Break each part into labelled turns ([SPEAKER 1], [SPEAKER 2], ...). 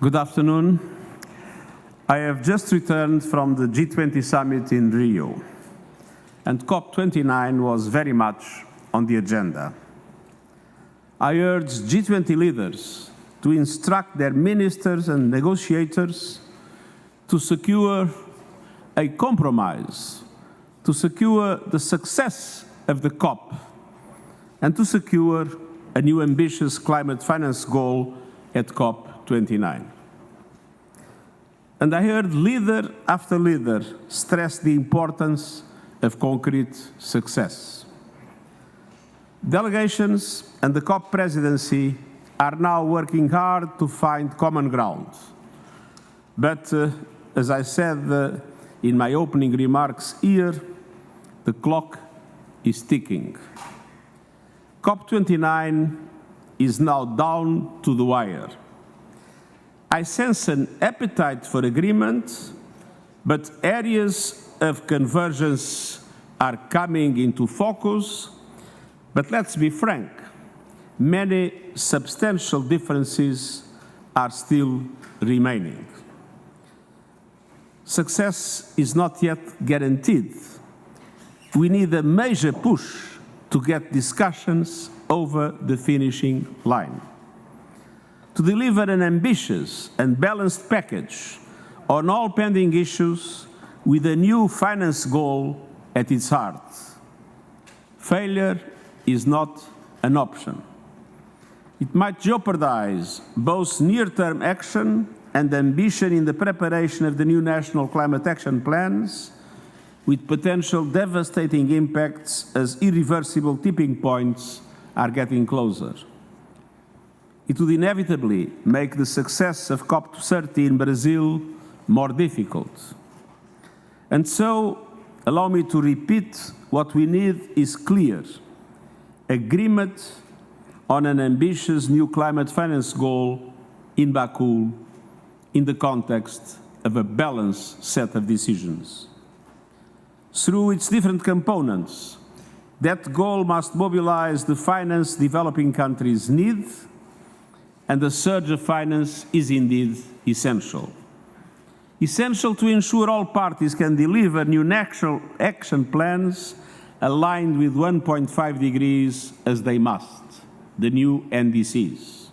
[SPEAKER 1] Good afternoon. I have just returned from the G20 summit in Rio, and COP29 was very much on the agenda. I urge G20 leaders to instruct their ministers and negotiators to secure a compromise, to secure the success of the COP, and to secure a new ambitious climate finance goal at COP29. And I heard leader after leader stress the importance of concrete success. Delegations and the COP presidency are now working hard to find common ground. But as I said in my opening remarks here, the clock is ticking. COP29 is now down to the wire. I sense an appetite for agreement, but areas of convergence are coming into focus. But let's be frank, many substantial differences are still remaining. Success is not yet guaranteed. We need a major push to get discussions over the finishing line. To deliver an ambitious and balanced package on all pending issues with a new finance goal at its heart. Failure is not an option. It might jeopardize both near-term action and ambition in the preparation of the new national climate action plans, with potential devastating impacts as irreversible tipping points are getting closer. It would inevitably make the success of COP30 in Brazil more difficult. And so, allow me to repeat, what we need is clear: agreement on an ambitious new climate finance goal in Baku in the context of a balanced set of decisions. Through its different components, that goal must mobilize the finance developing countries need, and the surge of finance is indeed essential. Essential to ensure all parties can deliver new national action plans aligned with 1.5 degrees as they must, the new NDCs.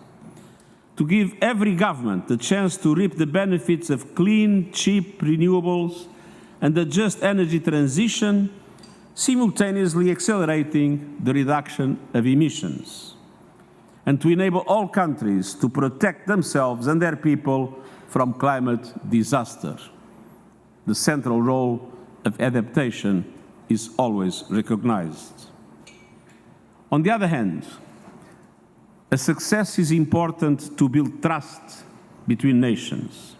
[SPEAKER 1] To give every government the chance to reap the benefits of clean, cheap renewables and a just energy transition, simultaneously accelerating the reduction of emissions, and to enable all countries to protect themselves and their people from climate disaster. The central role of adaptation is always recognized. On the other hand, a success is important to build trust between nations.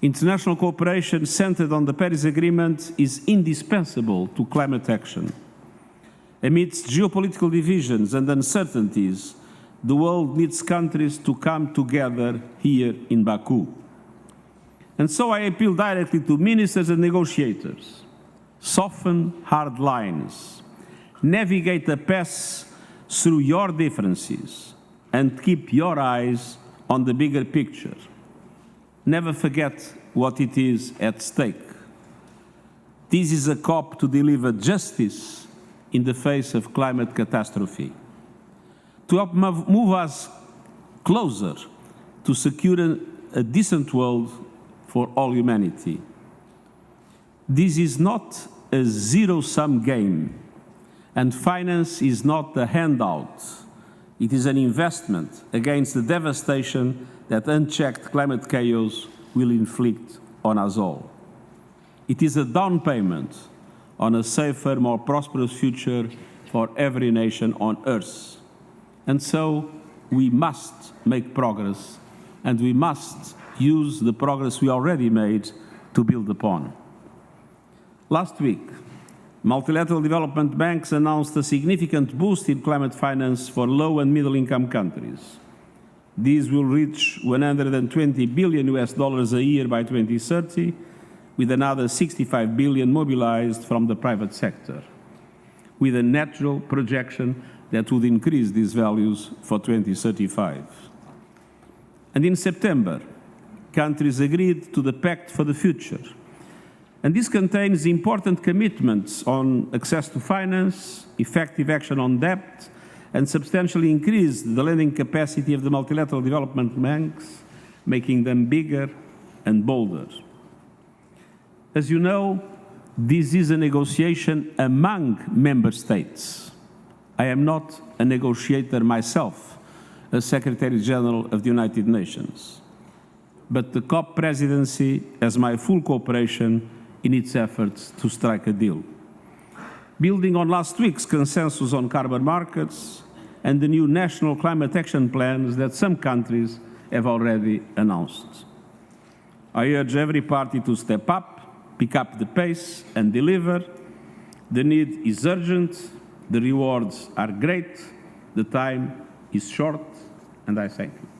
[SPEAKER 1] International cooperation centered on the Paris Agreement is indispensable to climate action. Amidst geopolitical divisions and uncertainties, the world needs countries to come together here in Baku. And so I appeal directly to ministers and negotiators: soften hard lines, navigate the path through your differences, and keep your eyes on the bigger picture. Never forget what it is at stake. This is a COP to deliver justice in the face of climate catastrophe, to help move us closer to secure a decent world for all humanity. This is not a zero-sum game, and finance is not a handout. It is an investment against the devastation that unchecked climate chaos will inflict on us all. It is a down payment on a safer, more prosperous future for every nation on Earth. And so we must make progress, and we must use the progress we already made to build upon. Last week, multilateral development banks announced a significant boost in climate finance for low and middle-income countries. These will reach $120 billion a year by 2030, with another $65 billion mobilized from the private sector, with a natural projection that would increase these values for 2035. And in September, countries agreed to the Pact for the Future. And this contains important commitments on access to finance, effective action on debt, and substantially increased the lending capacity of the multilateral development banks, making them bigger and bolder. As you know, this is a negotiation among member states. I am not a negotiator myself, as Secretary General of the United Nations. But the COP presidency has my full cooperation in its efforts to strike a deal. Building on last week's consensus on carbon markets and the new national climate action plans that some countries have already announced. I urge every party to step up, pick up the pace and deliver. The need is urgent, the rewards are great, the time is short, and I thank you.